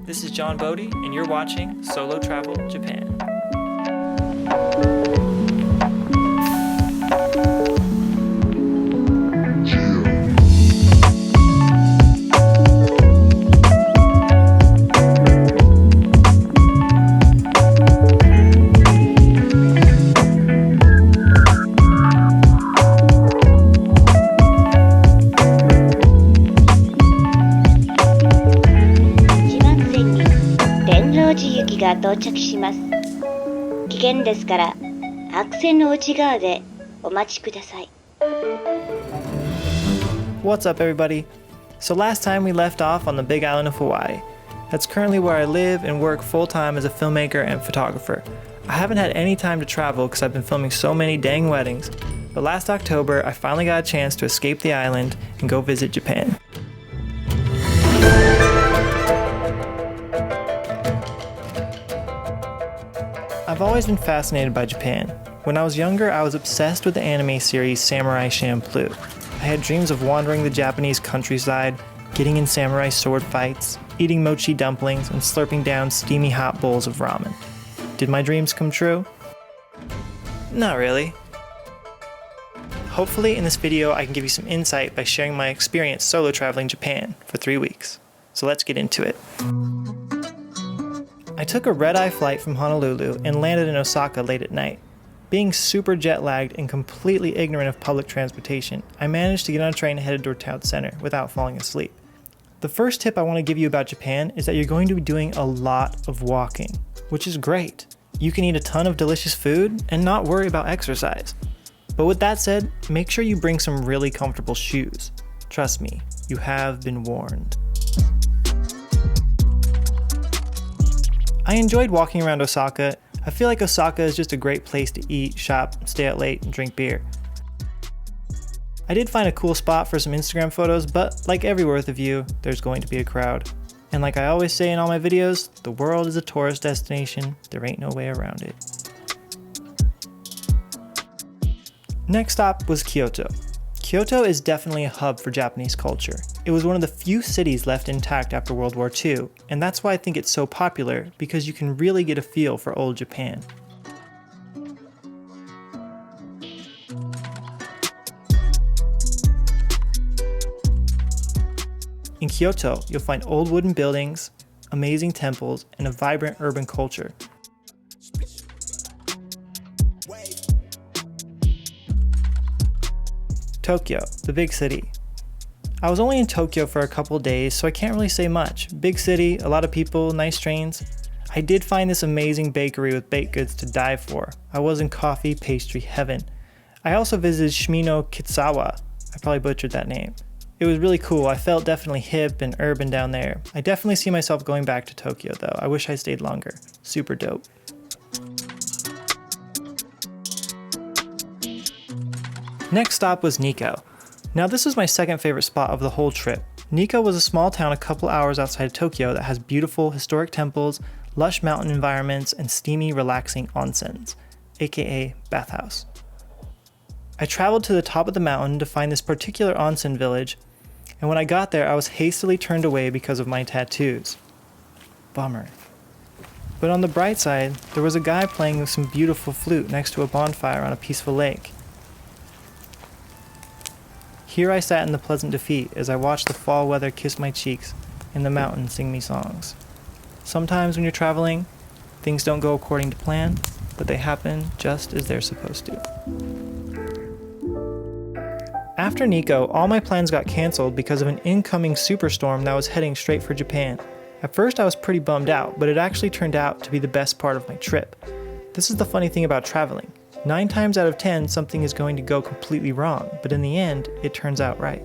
This is John Bodhi, and you're watching Solo Travel Japan.が到着します。危険ですから白線の内側でお待ちください。 What's up, everybody? So last time we left off on the big island of Hawaii. That's currently where I live and work full-time as a filmmaker and photographer. I haven't had any time to travel because I've been filming so many dang weddings, but last October I finally got a chance to escape the island and go visit Japan. I've always been fascinated by Japan. When I was younger, I was obsessed with the anime series Samurai Champloo. I had dreams of wandering the Japanese countryside, getting in samurai sword fights, eating mochi dumplings, and slurping down steamy hot bowls of ramen. Did my dreams come true? Not really. Hopefully in this video I can give you some insight by sharing my experience solo traveling Japan for 3 weeks. So let's get into it. I took a red-eye flight from Honolulu and landed in Osaka late at night. Being super jet-lagged and completely ignorant of public transportation, I managed to get on a train headed toward town center without falling asleep. The first tip I want to give you about Japan is that you're going to be doing a lot of walking, which is great. You can eat a ton of delicious food and not worry about exercise. But with that said, make sure you bring some really comfortable shoes. Trust me, you have been warned. I enjoyed walking around Osaka. I feel like Osaka is just a great place to eat, shop, stay out late, and drink beer. I did find a cool spot for some Instagram photos, but like everywhere with a view, there's going to be a crowd. And like I always say in all my videos, the world is a tourist destination. There ain't no way around it. Next stop was Kyoto. Kyoto is definitely a hub for Japanese culture. It was one of the few cities left intact after World War II, and that's why I think it's so popular, because you can really get a feel for old Japan. In Kyoto, you'll find old wooden buildings, amazing temples, and a vibrant urban culture. Tokyo, the big city. I was only in Tokyo for a couple days, so I can't really say much. Big city, a lot of people, nice trains. I did find this amazing bakery with baked goods to die for. I was in coffee pastry heaven. I also visited Shimino Kitsawa. I probably butchered that name. It was really cool. I felt definitely hip and urban down there. I definitely see myself going back to Tokyo though. I wish I stayed longer. Super dope. Next stop was Nikko. Now this was my second favorite spot of the whole trip. Nikko was a small town a couple hours outside of Tokyo that has beautiful historic temples, lush mountain environments, and steamy, relaxing onsens, aka bathhouse. I traveled to the top of the mountain to find this particular onsen village, and when I got there I was hastily turned away because of my tattoos. Bummer. But on the bright side, there was a guy playing with some beautiful flute next to a bonfire on a peaceful lake. Here I sat in the pleasant defeat as I watched the fall weather kiss my cheeks and the mountains sing me songs. Sometimes when you're traveling, things don't go according to plan, but they happen just as they're supposed to. After Nikko, all my plans got canceled because of an incoming superstorm that was heading straight for Japan. At first I was pretty bummed out, but it actually turned out to be the best part of my trip. This is the funny thing about traveling. 9 times out of 10, something is going to go completely wrong, but in the end, it turns out right.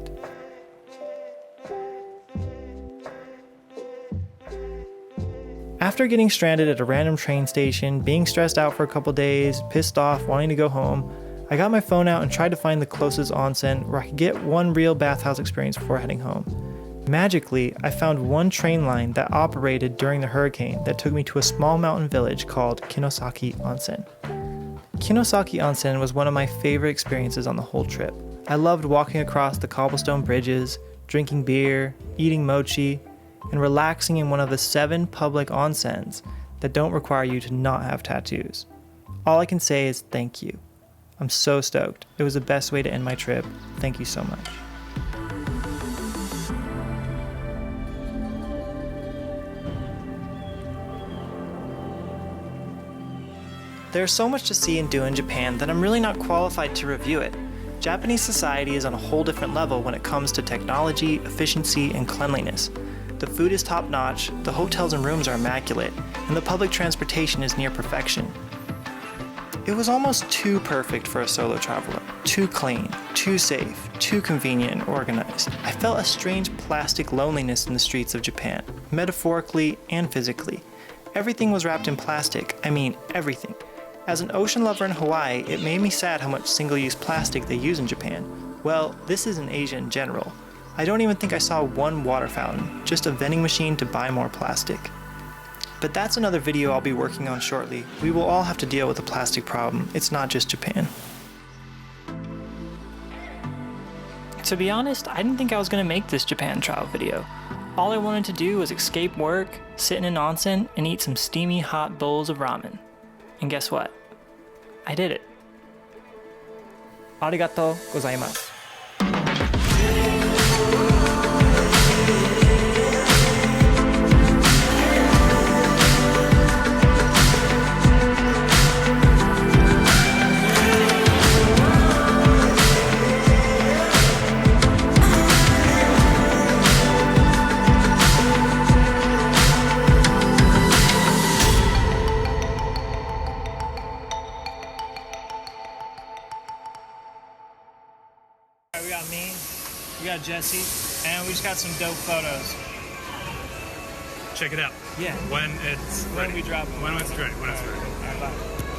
After getting stranded at a random train station, being stressed out for a couple days, pissed off, wanting to go home, I got my phone out and tried to find the closest onsen where I could get one real bathhouse experience before heading home. Magically, I found one train line that operated during the hurricane that took me to a small mountain village called Kinosaki Onsen. Kinosaki Onsen was one of my favorite experiences on the whole trip. I loved walking across the cobblestone bridges, drinking beer, eating mochi. and relaxing in one of the 7 public onsens that don't require you to not have tattoos. All I can say is thank you. I'm so stoked. It was the best way to end my trip. Thank you so much. There's so much to see and do in Japan that I'm really not qualified to review it. Japanese society is on a whole different level when it comes to technology, efficiency, and cleanliness. The food is top-notch, the hotels and rooms are immaculate, and the public transportation is near perfection. It was almost too perfect for a solo traveler. Too clean, too safe, too convenient and organized. I felt a strange plastic loneliness in the streets of Japan, metaphorically and physically. Everything was wrapped in plastic, I mean everything. As an ocean lover in Hawaii, it made me sad how much single-use plastic they use in Japan. Well, this is in Asia in general. I don't even think I saw one water fountain, just a vending machine to buy more plastic. But that's another video I'll be working on shortly. We will all have to deal with the plastic problem. It's not just Japan. To be honest, I didn't think I was going to make this Japan travel video. All I wanted to do was escape work, sit in an onsen, and eat some steamy hot bowls of ramen. And guess what? I did it. Arigatou gozaimasu. We got me, we got Jesse, and we just got some dope photos. Check it out. Yeah. When it's ready. When we drop them. When it's ready.